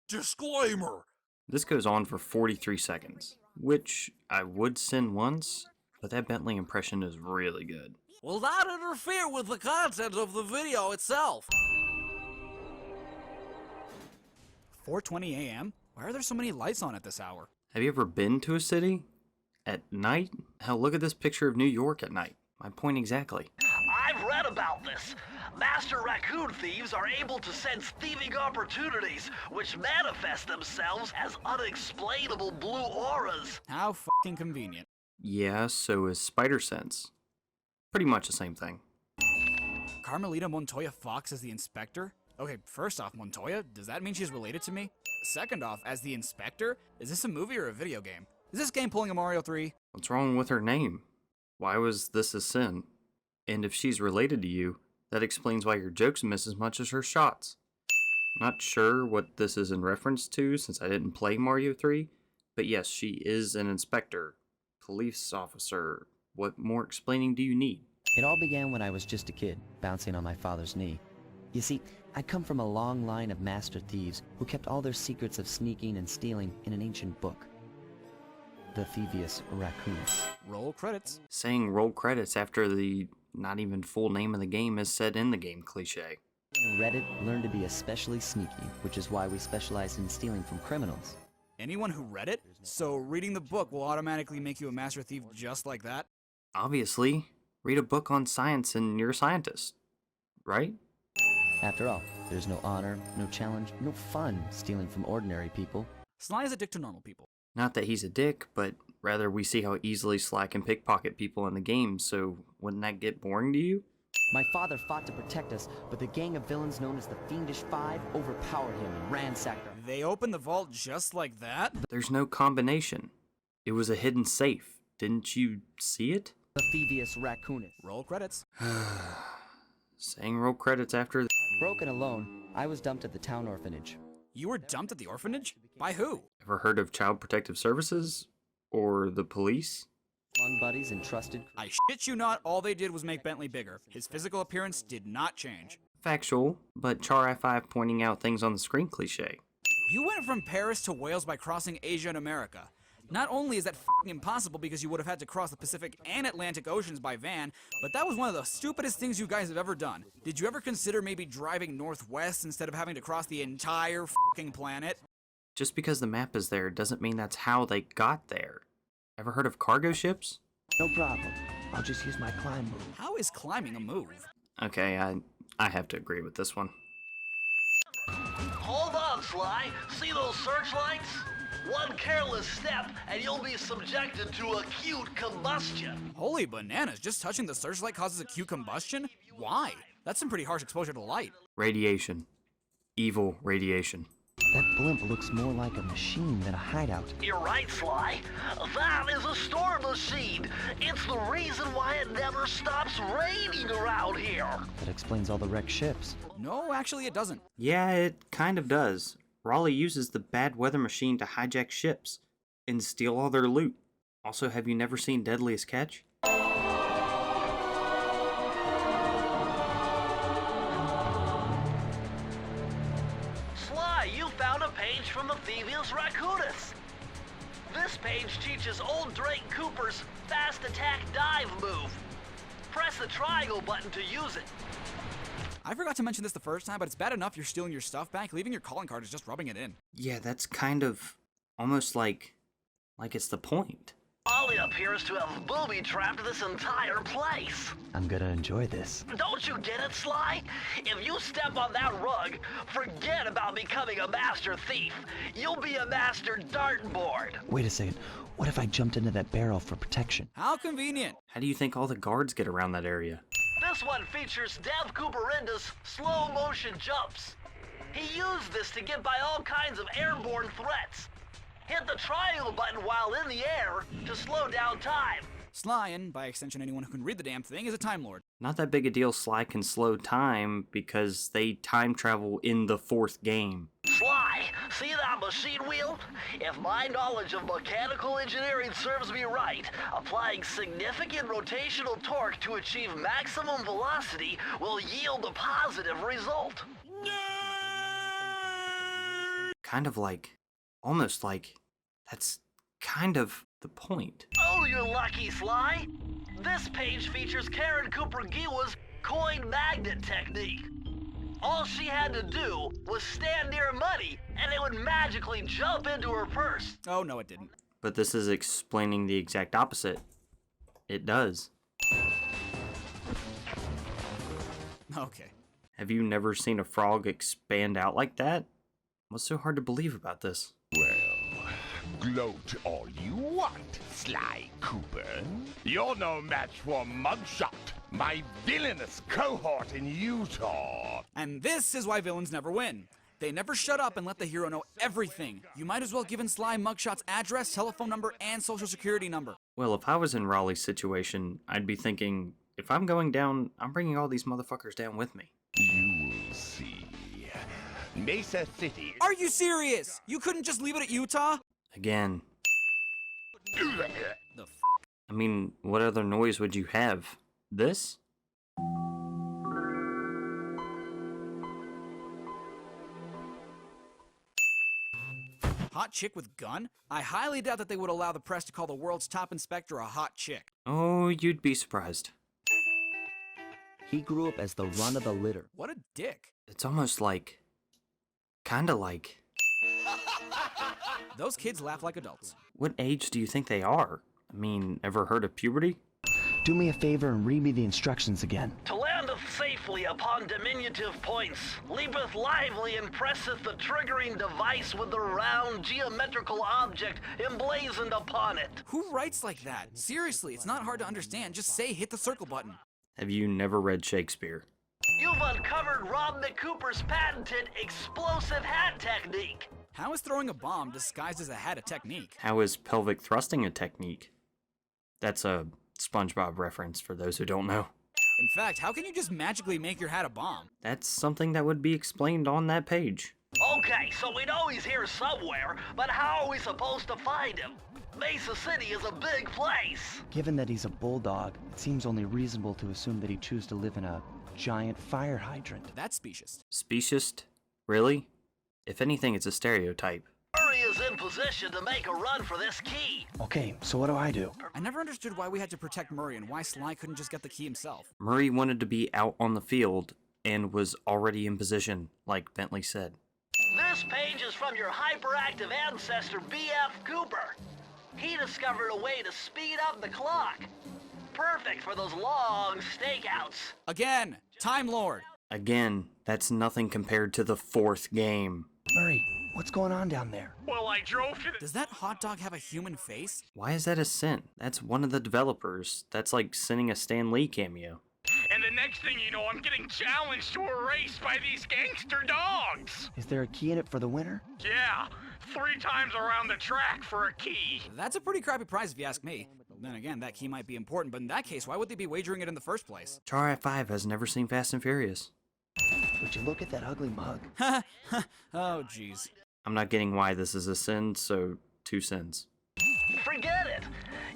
Disclaimer! This goes on for 43 seconds, which I would send once, but that Bentley impression is really good. Will not interfere with the content of the video itself. 4:20 a.m.? Why are there so many lights on at this hour? Have you ever been to a city? At night? Hell, look at this picture of New York at night. My point exactly. I've read about this. Master raccoon thieves are able to sense thieving opportunities, which manifest themselves as unexplainable blue auras. How fucking convenient. Yeah, so is spider sense. Pretty much the same thing. Carmelita Montoya Fox as the inspector? Okay, first off, Montoya, does that mean she's related to me? Second off, as the inspector? Is this a movie or a video game? Is this game pulling a Mario 3? What's wrong with her name? Why was this a sin? And if she's related to you, that explains why your jokes miss as much as her shots. Not sure what this is in reference to since I didn't play Mario 3, but yes, she is an inspector, police officer. What more explaining do you need? It all began when I was just a kid, bouncing on my father's knee. You see, I come from a long line of master thieves who kept all their secrets of sneaking and stealing in an ancient book. The Thievious Raccoonus. Roll credits. Saying roll credits after the not even full name of the game is said in the game cliche. Read it, learned to be especially sneaky, which is why we specialize in stealing from criminals. Anyone who read it? So reading the book will automatically make you a master thief just like that? Obviously, read a book on science and you're a scientist, right? After all, there's no honor, no challenge, no fun stealing from ordinary people. Sly is a dick to normal people. Not that he's a dick, but rather we see how easily Sly can pickpocket people in the game, so wouldn't that get boring to you? My father fought to protect us, but the gang of villains known as the Fiendish Five overpowered him and ransacked our... They opened the vault just like that? There's no combination. It was a hidden safe. Didn't you see it? The Thievious Raccoonus. Roll credits. Saying roll credits after... Broken alone, I was dumped at the town orphanage. You were dumped at the orphanage? By who? Ever heard of Child Protective Services? Or the police? Among buddies and trusted... I shit you not, all they did was make Bentley bigger. His physical appearance did not change. Factual, but Charriii5 pointing out things on the screen cliche. You went from Paris to Wales by crossing Asia and America. Not only is that f***ing impossible because you would have had to cross the Pacific and Atlantic Oceans by van, but that was one of the stupidest things you guys have ever done. Did you ever consider maybe driving northwest instead of having to cross the entire f***ing planet? Just because the map is there doesn't mean that's how they got there. Ever heard of cargo ships? No problem. I'll just use my climb move. How is climbing a move? Okay, I have to agree with this one. Hold on, Sly. See those searchlights? One careless step, and you'll be subjected to acute combustion. Holy bananas, just touching the searchlight causes acute combustion? Why? That's some pretty harsh exposure to light. Radiation. Evil radiation. That blimp looks more like a machine than a hideout. You're right, Sly. That is a storm machine. It's the reason why it never stops raining around here. That explains all the wrecked ships. No, actually it doesn't. Yeah, it kind of does. Raleigh uses the bad weather machine to hijack ships and steal all their loot. Also, have you never seen Deadliest Catch? Sly, you found a page from the Thievious Raccoonus. This page teaches old Drake Cooper's fast attack dive move. Press the triangle button to use it. I forgot to mention this the first time, but it's bad enough you're stealing your stuff back. Leaving your calling card is just rubbing it in. Yeah, that's kind of almost like it's the point. Ollie appears to have booby-trapped this entire place. I'm gonna enjoy this. Don't you get it, Sly? If you step on that rug, forget about becoming a master thief. You'll be a master dartboard. Wait a second. What if I jumped into that barrel for protection? How convenient. How do you think all the guards get around that area? This one features Dev Cooperinda's slow motion jumps. He used this to get by all kinds of airborne threats. Hit the triangle button while in the air to slow down time. Sly, and by extension anyone who can read the damn thing, is a Time Lord. Not that big a deal Sly can slow time because they time travel in the 4th game. Sly, see that machine wheel? If my knowledge of mechanical engineering serves me right, applying significant rotational torque to achieve maximum velocity will yield a positive result. kind of like, almost like, that's kind of the point. Oh, you're lucky, Sly. This page features Karen Cooper Giwa's coin magnet technique. All she had to do was stand near money, and it would magically jump into her purse. Oh, no, it didn't. But this is explaining the exact opposite. It does. Okay. Have you never seen a frog expand out like that? What's so hard to believe about this? Well, gloat all you want, Sly Cooper. You're no match for Mugshot, my villainous cohort in Utah. And this is why villains never win. They never shut up and let the hero know everything. You might as well give in Sly Mugshot's address, telephone number, and social security number. Well, if I was in Raleigh's situation, I'd be thinking, if I'm going down, I'm bringing all these motherfuckers down with me. You will see. Mesa City. Are you serious? You couldn't just leave it at Utah? Again. The f***? I mean, what other noise would you have? This? Hot chick with gun? I highly doubt that they would allow the press to call the world's top inspector a hot chick. Oh, you'd be surprised. He grew up as the run of the litter. What a dick. It's almost like... kinda like... Those kids laugh like adults. What age do you think they are? I mean, ever heard of puberty? Do me a favor and read me the instructions again. To landeth safely upon diminutive points, leapeth lively and presseth the triggering device with the round geometrical object emblazoned upon it. Who writes like that? Seriously, it's not hard to understand. Just say hit the circle button. Have you never read Shakespeare? You've uncovered Rob McCooper's patented explosive hat technique. How is throwing a bomb disguised as a hat a technique? How is pelvic thrusting a technique? That's a SpongeBob reference for those who don't know. In fact, how can you just magically make your hat a bomb? That's something that would be explained on that page. Okay, so we know he's here somewhere, but how are we supposed to find him? Mesa City is a big place. Given that he's a bulldog, it seems only reasonable to assume that he'd choose to live in a giant fire hydrant. That's specious. Speciest? Really? If anything, it's a stereotype. Murray is in position to make a run for this key. Okay, so what do I do? I never understood why we had to protect Murray and why Sly couldn't just get the key himself. Murray wanted to be out on the field and was already in position, like Bentley said. This page is from your hyperactive ancestor, B.F. Cooper. He discovered a way to speed up the clock. Perfect for those long stakeouts. Again, Time Lord. Again, that's nothing compared to the fourth game. Murray, what's going on down there? Well, I drove to the... Does that hot dog have a human face? Why is that a sin? That's one of the developers. That's like sending a Stan Lee cameo. And the next thing you know, I'm getting challenged to a race by these gangster dogs. Is there a key in it for the winner? Yeah, 3 times around the track for a key. That's a pretty crappy prize if you ask me. Then again, that key might be important, but in that case, why would they be wagering it in the first place? Charriii5 has never seen Fast and Furious. Would you look at that ugly mug? Oh, jeez. I'm not getting why this is a sin, so 2 sins. Forget it.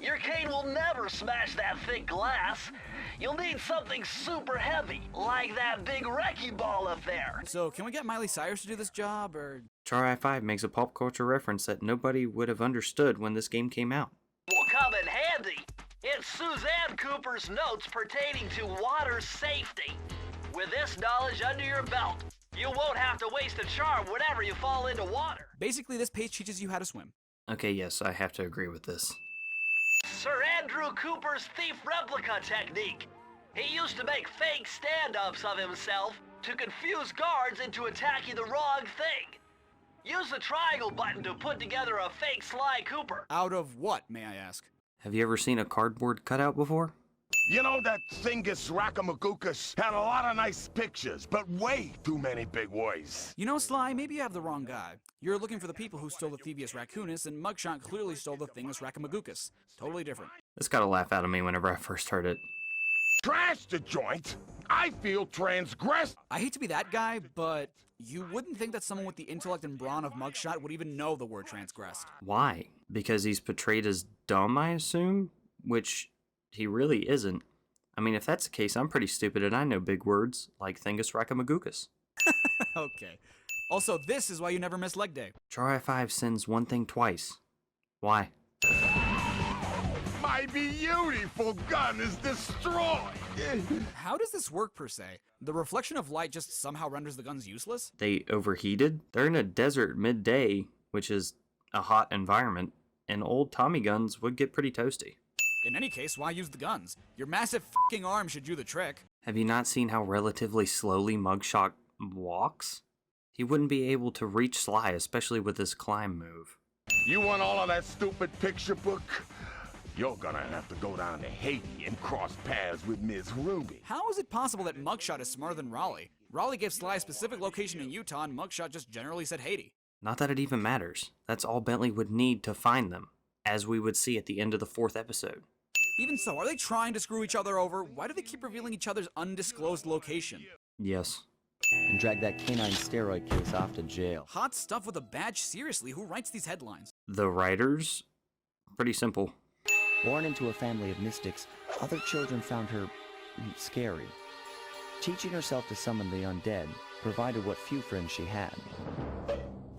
Your cane will never smash that thick glass. You'll need something super heavy, like that big wrecking ball up there. So, can we get Miley Cyrus to do this job, or...? Charriii5 makes a pop culture reference that nobody would have understood when this game came out. Will come in handy. It's Suzanne Cooper's notes pertaining to water safety. With this knowledge under your belt, you won't have to waste a charm whenever you fall into water. Basically, this page teaches you how to swim. Okay, yes, I have to agree with this. Sir Andrew Cooper's thief replica technique. He used to make fake stand-ups of himself to confuse guards into attacking the wrong thing. Use the triangle button to put together a fake Sly Cooper. Out of what, may I ask? Have you ever seen a cardboard cutout before? You know, that Thingus Raccoonus had a lot of nice pictures, but way too many big words. You know, Sly, maybe you have the wrong guy. You're looking for the people who stole the Thievious Raccoonus, and Mugshot clearly stole the Thingus Raccoonus. Totally different. This got a laugh out of me whenever I first heard it. Trash the joint. I feel transgressed. I hate to be that guy, but you wouldn't think that someone with the intellect and brawn of Mugshot would even know the word transgressed. Why? Because he's portrayed as dumb, I assume? Which he really isn't. I mean, if that's the case, I'm pretty stupid and I know big words, like Thingus Raccoonus. Okay. Also, this is why you never miss leg day. Charriii5 sends one thing twice. Why? My beautiful gun is destroyed! How does this work per se? The reflection of light just somehow renders the guns useless? They overheated? They're in a desert midday, which is a hot environment, and old Tommy guns would get pretty toasty. In any case, why use the guns? Your massive f***ing arm should do the trick. Have you not seen how relatively slowly Mugshot walks? He wouldn't be able to reach Sly, especially with his climb move. You want all of that stupid picture book? You're gonna have to go down to Haiti and cross paths with Miss Ruby. How is it possible that Mugshot is smarter than Raleigh? Raleigh gave Sly a specific location in Utah, and Mugshot just generally said Haiti. Not that it even matters. That's all Bentley would need to find them, as we would see at the end of the 4th episode. Even so, are they trying to screw each other over? Why do they keep revealing each other's undisclosed location? Yes. And drag that canine steroid case off to jail. Hot stuff with a badge? Seriously, who writes these headlines? The writers? Pretty simple. Born into a family of mystics, other children found her scary. Teaching herself to summon the undead provided what few friends she had.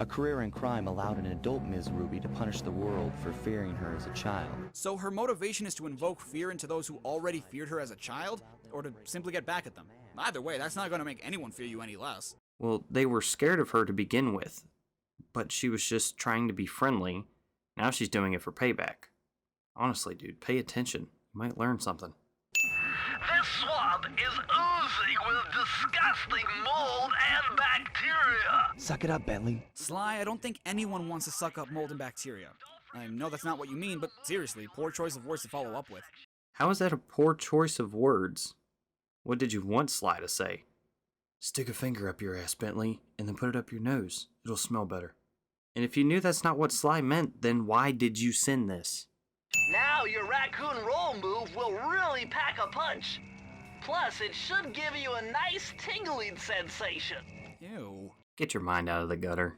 A career in crime allowed an adult Ms. Ruby to punish the world for fearing her as a child. So her motivation is to invoke fear into those who already feared her as a child, or to simply get back at them? Either way, that's not going to make anyone fear you any less. Well, they were scared of her to begin with, but she was just trying to be friendly. Now she's doing it for payback. Honestly, dude, pay attention. You might learn something. This swamp is oozing with disgusting mold and bacteria. Suck it up, Bentley. Sly, I don't think anyone wants to suck up mold and bacteria. I know that's not what you mean, but seriously, poor choice of words to follow up with. How is that a poor choice of words? What did you want Sly to say? Stick a finger up your ass, Bentley, and then put it up your nose. It'll smell better. And if you knew that's not what Sly meant, then why did you send this? Now your raccoon roll move will really pack a punch. Plus, it should give you a nice tingling sensation. Ew. Get your mind out of the gutter.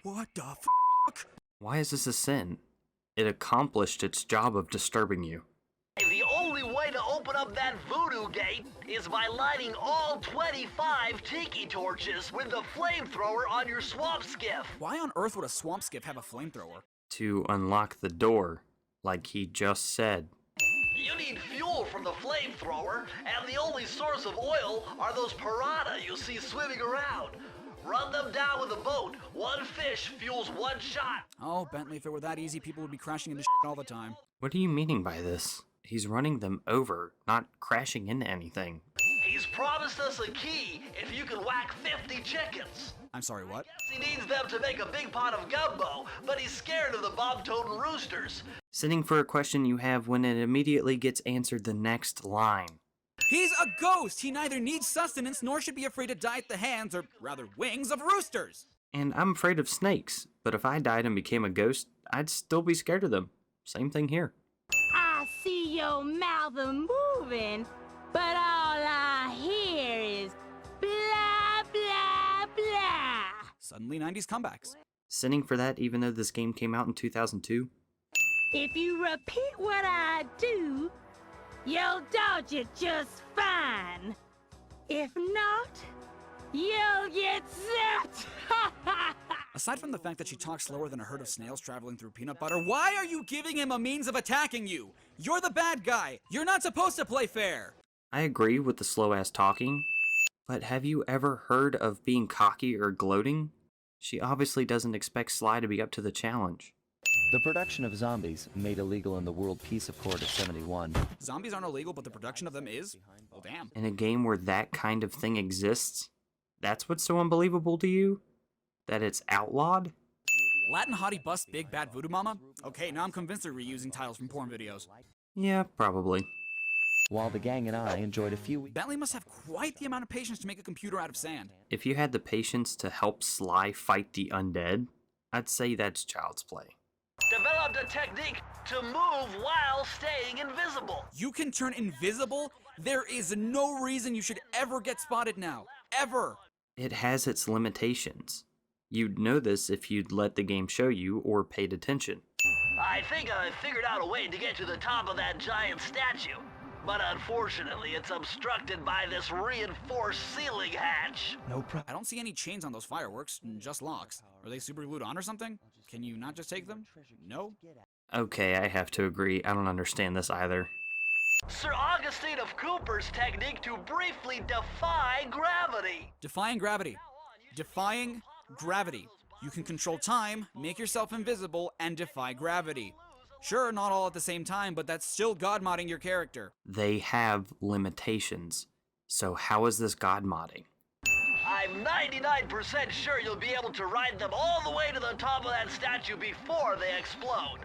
What the f***? Why is this a sin? It accomplished its job of disturbing you. The only way to open up that voodoo gate is by lighting all 25 tiki torches with the flamethrower on your swamp skiff. Why on earth would a swamp skiff have a flamethrower? To unlock the door, like he just said. You need fuel from the flamethrower, and the only source of oil are those piranha you see swimming around. Run them down with a boat. One fish fuels one shot. Oh, Bentley, if it were that easy, people would be crashing into shit all the time. What are you meaning by this? He's running them over, not crashing into anything. He's promised us a key if you can whack 50 chickens. I'm sorry, what? He needs them to make a big pot of gumbo, but he's scared of the bob-toting roosters. Sitting for a question you have when it immediately gets answered the next line. He's a ghost! He neither needs sustenance nor should be afraid to die at the hands, or rather wings, of roosters! And I'm afraid of snakes, but if I died and became a ghost, I'd still be scared of them. Same thing here. I see your mouth moving, but all I hear is blah, blah, blah. Suddenly 90s comebacks. Sinning for that even though this game came out in 2002? If you repeat what I do, you'll dodge it just fine. If not, you'll get zapped. Aside from the fact that she talks slower than a herd of snails traveling through peanut butter, why are you giving him a means of attacking you? You're the bad guy. You're not supposed to play fair. I agree with the slow-ass talking, but have you ever heard of being cocky or gloating? She obviously doesn't expect Sly to be up to the challenge. The production of zombies, made illegal in the World Peace Accord of '71. Zombies aren't illegal, but the production of them is? Well, damn. In a game where that kind of thing exists, that's what's so unbelievable to you? That it's outlawed? Latin hottie bust big bad voodoo mama? Okay, now I'm convinced they're reusing titles from porn videos. Yeah, probably. While the gang and I enjoyed a few weeks. Bentley must have quite the amount of patience to make a computer out of sand. If you had the patience to help Sly fight the undead, I'd say that's child's play. Developed a technique to move while staying invisible. You can turn invisible? There is no reason you should ever get spotted now. Ever! It has its limitations. You'd know this if you'd let the game show you or paid attention. I think I figured out a way to get to the top of that giant statue. But unfortunately, it's obstructed by this reinforced ceiling hatch. I don't see any chains on those fireworks, just locks. Are they super glued on or something? Can you not just take them? No? Okay, I have to agree. I don't understand this either. Sir Augustine of Cooper's technique to briefly defy gravity. Defying gravity. Defying gravity. You can control time, make yourself invisible, and defy gravity. Sure, not all at the same time, but that's still god modding your character. They have limitations. So how is this god modding? I'm 99% sure you'll be able to ride them all the way to the top of that statue before they explode.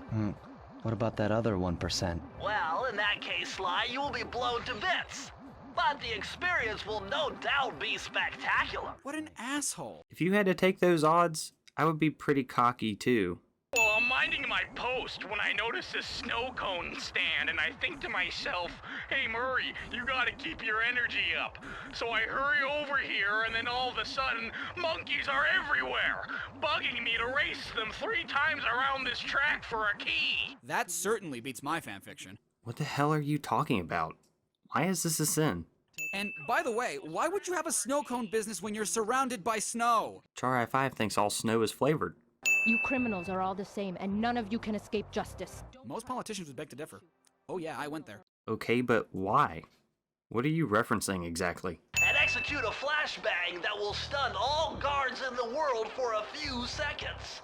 What about that other 1%? Well, in that case, Sly, you will be blown to bits. But the experience will no doubt be spectacular. What an asshole. If you had to take those odds, I would be pretty cocky too. Well, I'm minding my post when I notice this snow cone stand, and I think to myself, hey Murray, you gotta keep your energy up. So I hurry over here, and then all of a sudden, monkeys are everywhere, bugging me to race them 3 times around this track for a key. That certainly beats my fanfiction. What the hell are you talking about? Why is this a sin? And by the way, why would you have a snow cone business when you're surrounded by snow? Charriii5 thinks all snow is flavored. You criminals are all the same, and none of you can escape justice. Most politicians would beg to differ. Oh yeah, I went there. Okay, but why? What are you referencing exactly? And execute a flashbang that will stun all guards in the world for a few seconds.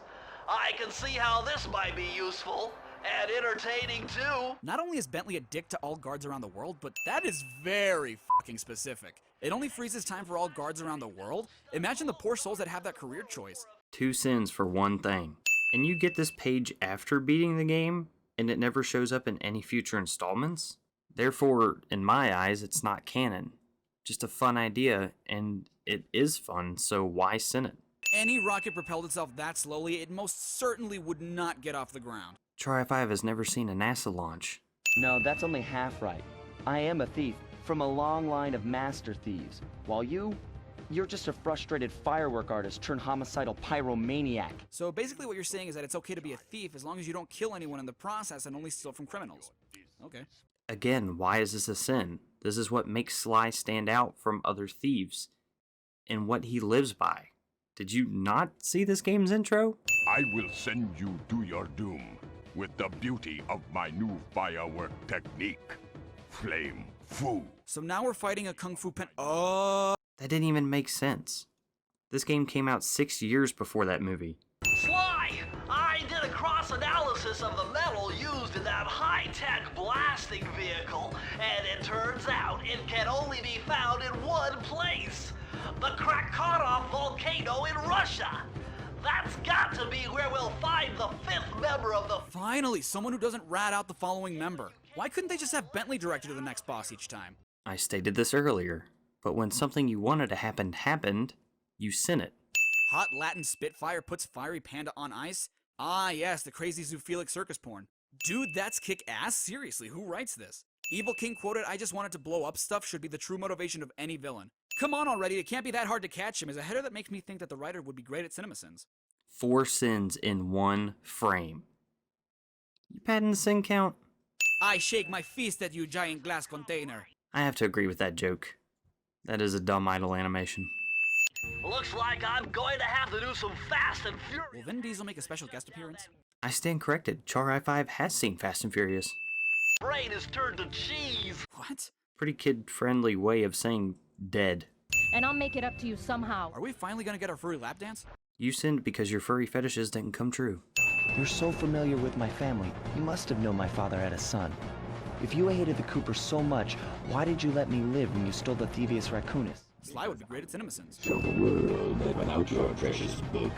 I can see how this might be useful. And entertaining too. Not only is Bentley a dick to all guards around the world, but that is very fucking specific. It only freezes time for all guards around the world? Imagine the poor souls that have that career choice. 2 sins for one thing. And you get this page after beating the game, and it never shows up in any future installments? Therefore, in my eyes, it's not canon. Just a fun idea, and it is fun, so why sin it? Any rocket propelled itself that slowly, it most certainly would not get off the ground. Charriii5 has never seen a NASA launch. No, that's only half right. I am a thief from a long line of master thieves, while you're just a frustrated firework artist turned homicidal pyromaniac. So basically what you're saying is that it's okay to be a thief as long as you don't kill anyone in the process and only steal from criminals. Okay. Again, why is this a sin? This is what makes Sly stand out from other thieves, and what he lives by. Did you not see this game's intro? I will send you to your doom with the beauty of my new firework technique. Flame Fu. So now we're fighting a Kung Fu pen. That didn't even make sense. This game came out 6 years before that movie. Sly, I did a cross-analysis of the metal used in that high-tech blasting vehicle, and it turns out it can only be found in one place. The Krakatoa volcano in Russia. That's got to be where we'll find the 5th member of the... Finally, someone who doesn't rat out the following member. Why couldn't they just have Bentley direct you to the next boss each time? I stated this earlier, but when something you wanted to happen happened, you sin it. Hot Latin Spitfire puts fiery panda on ice? Ah yes, the crazy zoophilic circus porn. Dude, that's kick-ass? Seriously, who writes this? Evil King quoted, "I just wanted to blow up stuff" should be the true motivation of any villain. Come on already, it can't be that hard to catch him, is a header that makes me think that the writer would be great at CinemaSins. 4 sins in one frame. You padding the sin count? I shake my fist at you, giant glass container. I have to agree with that joke. That is a dumb idle animation. Looks like I'm going to have to do some Fast and Will Furious. Vin Diesel make a special guest appearance? I stand corrected. Charriii5 has seen Fast and Furious. Brain is turned to cheese. What? Pretty kid-friendly way of saying dead. And I'll make it up to you somehow. Are we finally gonna get our furry lap dance? You sinned because your furry fetishes didn't come true. You're so familiar with my family, you must have known my father had a son. If you hated the Coopers so much, why did you let me live when you stole the Thievious Raccoonus? Sly would be great at CinemaSins. Show the world that without your precious book,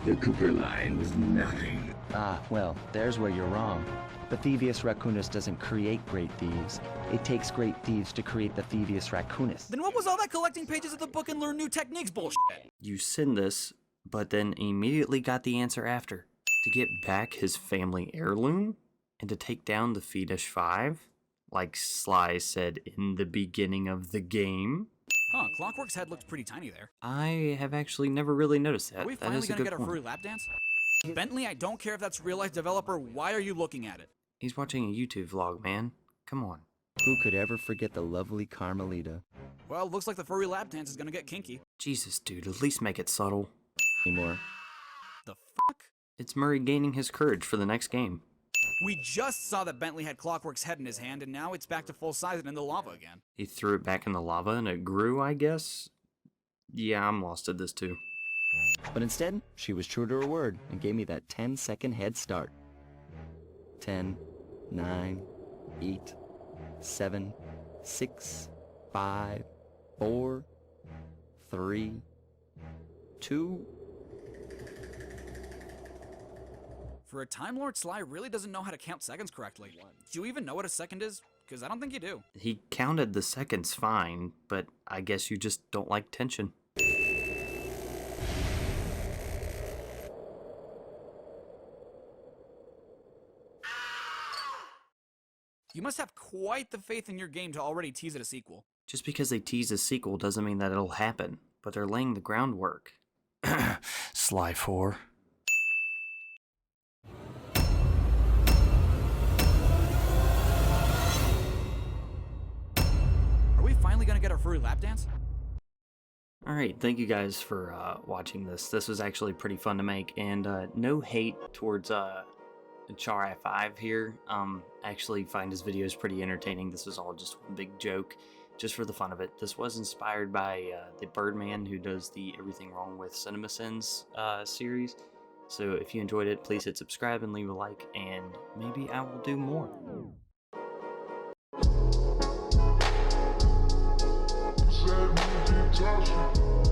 the Cooper line was nothing. Ah, well, there's where you're wrong. The Thievious Raccoonus doesn't create great thieves. It takes great thieves to create the Thievious Raccoonus. Then what was all that collecting pages of the book and learn new techniques bullshit? You sinned this, but then immediately got the answer after. To get back his family heirloom? And to take down the Thievious, like Sly said in the beginning of the game? Huh, Clockwork's head looked pretty tiny there. I have actually never really noticed that. Are we That finally is a gonna good get our point. furry lap dance? Bentley, I don't care if that's real life developer, why are you looking at it? He's watching a YouTube vlog, man. Come on. Who could ever forget the lovely Carmelita? Well, looks like the furry lap dance is gonna get kinky. Jesus, dude, at least make it subtle. Anymore. The fuck? It's Murray gaining his courage for the next game. We just saw that Bentley had Clockwork's head in his hand, and now it's back to full size and in the lava again. He threw it back in the lava and it grew, I guess? Yeah, I'm lost at this too. But instead, she was true to her word and gave me that 10-second head start. 10, 9, 8, 7, 6, 5, 4, 3, 2. For a Time Lord, Sly really doesn't know how to count seconds correctly. Do you even know what a second is? Because I don't think you do. He counted the seconds fine, but I guess you just don't like tension. You must have quite the faith in your game to already tease it a sequel. Just because they tease a sequel doesn't mean that it'll happen, but they're laying the groundwork. Sly 4. Are we finally gonna get our furry lap dance? Alright, thank you guys for watching this. This was actually pretty fun to make, and no hate towards Charriii5 here. I actually find his videos pretty entertaining. This was all just one big joke, just for the fun of it. This was inspired by the Birdman, who does the Everything Wrong with CinemaSins series. So if you enjoyed it, please hit subscribe and leave a like, and maybe I will do more. Said we keep touching.